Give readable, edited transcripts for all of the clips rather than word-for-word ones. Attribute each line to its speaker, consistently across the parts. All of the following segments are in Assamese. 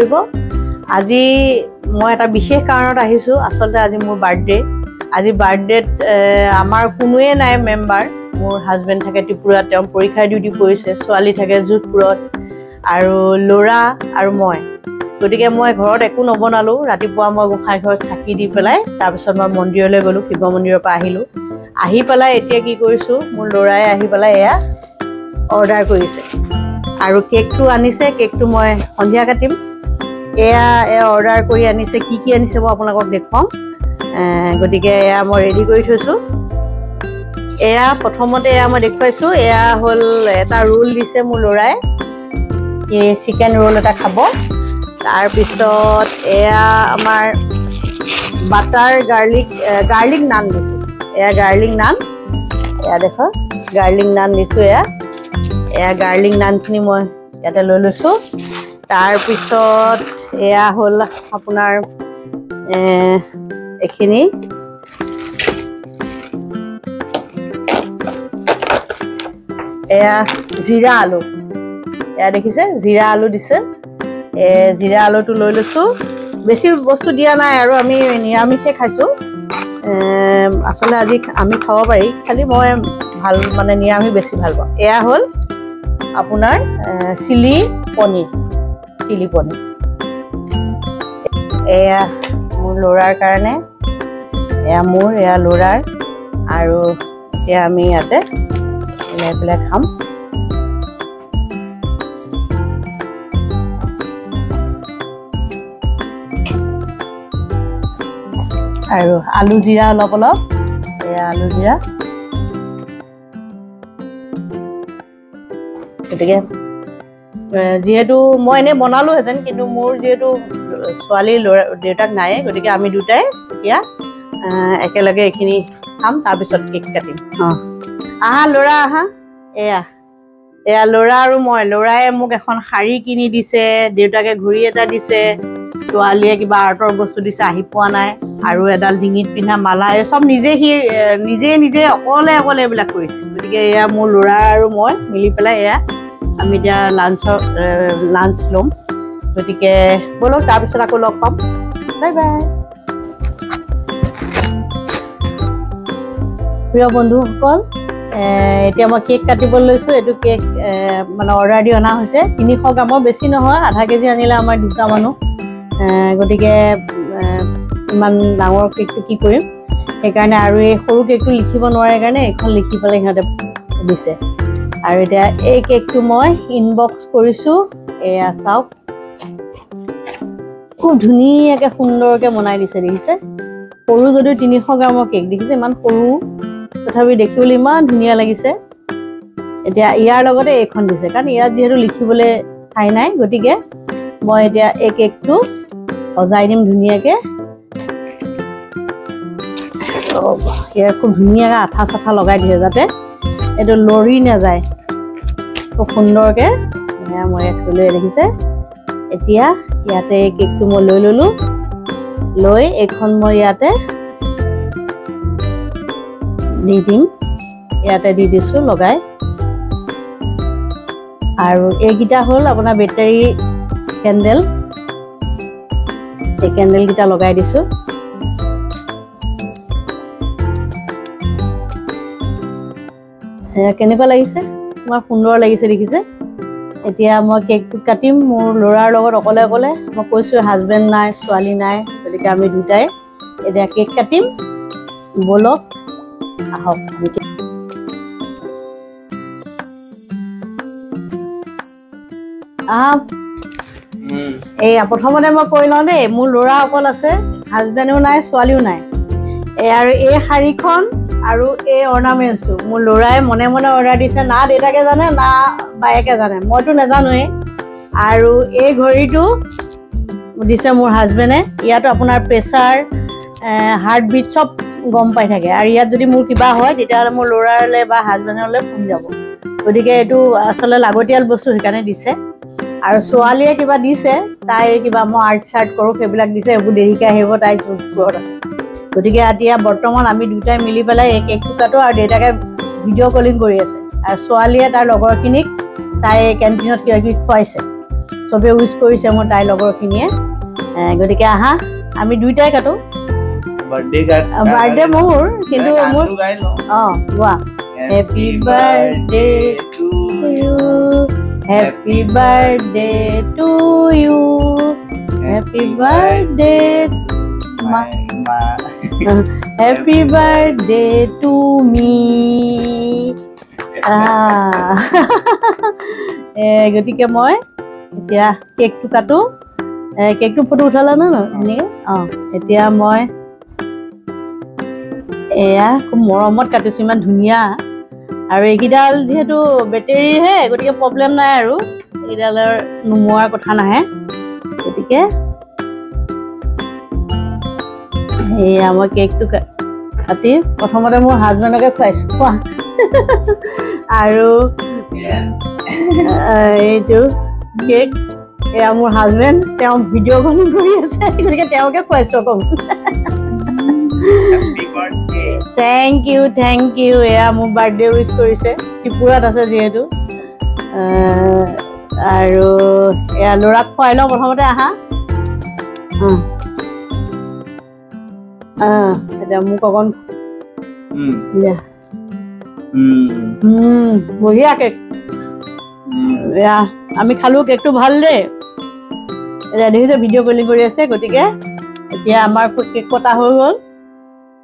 Speaker 1: কৰিব আজি মই এটা বিশেষ কাৰণত আহিছো আসলতে আজি মোৰ বাৰ্থডে আজি বাৰ্থডেত আমাৰ কোনোৱে নাই মেম্বাৰ মোৰ হাজবেণ্ড থাকে ত্ৰিপুৰাত তেওঁ পৰীক্ষা ডিউটি কৰিছে ছোৱালী থাকে যোধপুৰত আৰু ল'ৰা আৰু মই গতিকে মই ঘৰত একো নবনালো ৰাতিপুৱা মই গোসাঁই ঘৰত চাকি দি পেলাই তাৰপিছত মই মন্দিৰলৈ গ'লো শিৱ মন্দিৰৰ পৰা আহিলো আহি পেলাই এতিয়া কি কৰিছো মোৰ ল'ৰাই আহি পেলাই এয়া অৰ্ডাৰ কৰিছে আৰু কেকটো আনিছে কেকটো মই সন্ধিয়া কাটিম এয়া অৰ্ডাৰ কৰি আনিছে কি আনিছে মই আপোনালোকক দেখুৱাম গতিকে এয়া মই ৰেডি কৰি থৈছো এয়া প্ৰথমতে এয়া মই দেখুৱাইছো এয়া হ'ল এটা ৰোল দিছে মোৰ ল'ৰাই এই চিকেন ৰোল এটা খাব তাৰ পিছত এয়া আমাৰ বাটাৰ গাৰ্লিক নান দিছো এয়া গাৰ্লিক নান এয়া দেখো গাৰ্লিক নান দিছো এয়া গাৰ্লিক নানখিনি মই ইয়াতে লৈ লৈছো তাৰ পিছত এয়া হ'ল আপোনাৰ এখিনি এয়া জিৰা আলু এয়া দেখিছে জিৰা আলু দিছে জিৰা আলুটো লৈ লৈছো বেছি বস্তু দিয়া নাই আৰু আমি নিৰামিষে খাইছো আসলে আজি আমি খাব পাৰি খালি মই ভাল মানে নিৰামিষ বেছি ভাল পাওঁ এয়া হ'ল আপোনাৰ চিলি পনীৰ এয়া মোৰ ল'ৰাৰ কাৰণে এয়া মোৰ এয়া ল'ৰাৰ আৰু এতিয়া আমি ইয়াতে মিলাই পেলাই খাম আৰু আলু জিৰা অলপ এয়া আলু জিৰা গতিকে যেহেতু মই এনে বনালোহেঁতেন কিন্তু মোৰ যেহেতু ছোৱালী ল'ৰা দেউতাক নাই গতিকে আমি দুটাই এতিয়া একেলগে এইখিনি খাম তাৰপিছত কেক কাটিম আহা ল'ৰা আহা এয়া ল'ৰা আৰু মই ল'ৰাই মোক এখন শাৰী কিনি দিছে দেউতাকে ঘড়ী এটা দিছে ছোৱালীয়ে কিবা আৰ্টৰ বস্তু দিছে আহি পোৱা নাই আৰু এডাল ডিঙিত পিন্ধা মালা এই চব নিজে অকলে এইবিলাক কৰিছে গতিকে এয়া মোৰ ল'ৰা আৰু মই মিলি পেলাই এয়া আমি এতিয়া লাঞ্চ ল'ম গতিকে ব'লক তাৰপিছত আকৌ লগ পাম বাই বাই প্ৰিয় বন্ধুসকল এতিয়া মই কেক কাটিব লৈছোঁ এইটো কেক মানে অৰ্ডাৰ দি অনা হৈছে 300 গ্ৰামৰ বেছি নহয় আধা কেজি আনিলে আমাৰ দুটা মানুহ গতিকে ইমান ডাঙৰ কেকটো কি কৰিম সেইকাৰণে আৰু এই সৰু কেকটো লিখিব নোৱাৰে কাৰণে এইখন লিখি পেলাই সিহঁতে দিছে আৰু এতিয়া এই কেকটো মই ইনবক্স কৰিছোঁ এয়া চাওক খুব ধুনীয়াকৈ সুন্দৰকৈ বনাই দিছে দেখিছে সৰু যদিও 300 গ্ৰামৰ কেক দেখিছে ইমান সৰু তথাপি দেখিবলৈ ইমান ধুনীয়া লাগিছে এতিয়া ইয়াৰ লগতে এইখন দিছে কাৰণ ইয়াত যিহেতু লিখিবলৈ ঠাই নাই গতিকে মই এতিয়া এই কেকটো সজাই দিম ধুনীয়াকৈ ইয়াৰ খুব ধুনীয়াকৈ আঠা চাঠা লগাই দিছে যাতে এইটো লৰি নাযায় খুব সুন্দৰকৈ মই থৈ দেখিছে এতিয়া ইয়াতে এই কেকটো মই লৈ ল'লোঁ লৈ এইখন মই ইয়াতে দি দিম ইয়াতে দি দিছোঁ লগাই আৰু এইকেইটা হ'ল আপোনাৰ বেটাৰী কেণ্ডেল এই কেণ্ডেলকেইটা লগাই দিছোঁ কেনেকুৱা লাগিছে তোমাৰ সুন্দৰ লাগিছে দেখিছে এতিয়া মই কেকটো কাটিম মোৰ ল'ৰাৰ লগত অকলে মই কৈছোঁ হাজবেণ্ড নাই ছোৱালী নাই গতিকে আমি দুটাই এতিয়া কেক কাটিম ব'লক আহক এয়া প্ৰথমতে মই কৈ লওঁ দেই মোৰ ল'ৰা অকল আছে হাজবেণ্ডো নাই ছোৱালীও নাই আৰু এই শাৰীখন আৰু এই অৰ্ণামেণ্টছটো মোৰ ল'ৰাই মনে অৰ্ডাৰ দিছে না দেউতাকে জানে না বায়েকে জানে মইতো নাজানোৱেই আৰু এই ঘড়ীটো দিছে মোৰ হাজবেণ্ডে ইয়াতো আপোনাৰ প্ৰেছাৰ হাৰ্টবিট চব গম পাই থাকে আৰু ইয়াত যদি মোৰ কিবা হয় তেতিয়াহ'লে মোৰ ল'ৰালৈ বা হাজবেণ্ডলৈ ফোন যাব গতিকে এইটো আচলতে লাগতিয়াল বস্তু সেইকাৰণে দিছে আৰু ছোৱালীয়ে কিবা দিছে তাই কিবা মই আৰ্ট চাৰ্ট কৰোঁ সেইবিলাক দিছে এইবোৰ দেৰিকৈ আহিব তাই যোধপুৰত আছে গতিকে এতিয়া বৰ্তমান আমি দুটাই মিলি পেলাই এই কেকটো কাটো আৰু দেউতাকে ভিডিঅ' কলিং কৰি আছে আৰু ছোৱালীয়ে তাৰ লগৰখিনিক তাই কেণ্টিনত কিবা কিবি খুৱাইছে চবে উইচ কৰিছে মোৰ তাইৰ লগৰখিনিয়ে গতিকে আহা আমি দুইটাই কাটো বাৰ্থডে মোৰ কিন্তু মোৰ গোৱা happy birthday to you happy birthday to you happy birthday happy birthday to me গতিকে মই এতিয়া কেকটো কাটো কেকটো ফটো উঠালা ন এনেকৈ এতিয়া মই এয়া খুব মৰমত কাটিছোঁ ইমান ধুনীয়া আৰু এইকেইডাল যিহেতু বেটেৰীৰহে গতিকে প্ৰব্লেম নাই আৰু এইকেইডালৰ নোমোৱাৰ কথা নাহে গতিকে এয়া মই কেকটো কাটি প্ৰথমতে মোৰ হাজবেণ্ডকে খুৱাইছোঁ খোৱা আৰু এইটো কেক এয়া মোৰ হাজবেণ্ড তেওঁ ভিডিঅ' কলিং কৰি আছে গতিকে তেওঁকে খুৱাইছোঁ অকণ থেংক ইউ এয়া মোৰ বাৰ্থডে উইচ কৰিছে ত্ৰিপুৰাত আছে যিহেতু আৰু এয়া ল'ৰাক খুৱাই লওঁ প্ৰথমতে আহা এতিয়া মোক অকণ বঢ়িয়া কেক এয়া আমি খালোঁ কেকটো ভাল দেই এতিয়া দেখিছে ভিডিঅ' কলিং কৰি আছে গতিকে এতিয়া আমাৰ কেক কটা হৈ গ'ল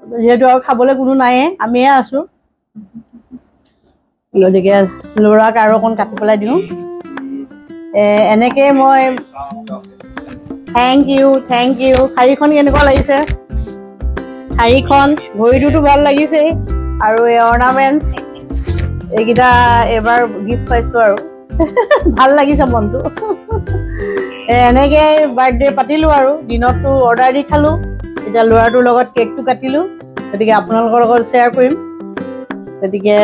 Speaker 1: যিহেতু আৰু খাবলৈ কোনো নাইয়ে আমিয়ে আছোঁ গতিকে ল'ৰাক আৰু অকণ কাটি পেলাই দিওঁ এনেকৈ মই থেংক ইউ শাড়ীখন কেনেকুৱা লাগিছে শাড়ীখন ঘড়ীটোতো ভাল লাগিছে আৰু এই অৰ্ণামেণ্ট এইকেইটা এবাৰ গিফ্ট পাইছোঁ আৰু ভাল লাগিছে মনটো এনেকৈ বাৰ্থডে পাতিলোঁ আৰু দিনততো অৰ্ডাৰ দি খালোঁ এতিয়া ল'ৰাটোৰ লগত কেকটো কাটিলোঁ গতিকে আপোনালোকৰ লগত শ্বেয়াৰ কৰিম গতিকে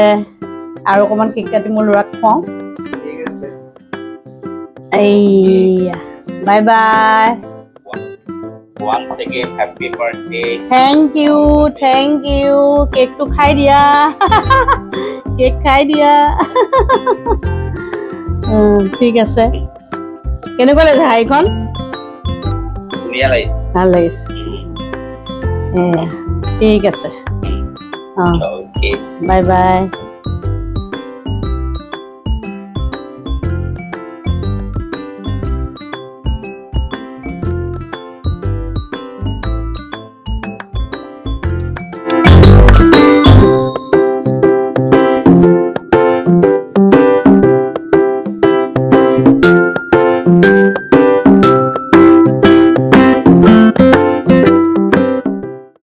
Speaker 1: আৰু অকণমান কেক কাটি মোৰ ল'ৰাক খুৱাওঁ এইয়া bye bye
Speaker 2: Once again, happy birthday.
Speaker 1: Thank you. কেকটো খাই দিয়া কেক খাই দিয়া ঠিক আছে কেনেকুৱা লাগিছে শাড়ীখন
Speaker 2: ধুনীয়া লাগিছে
Speaker 1: ভাল লাগিছে ঠিক আছে বাই বাই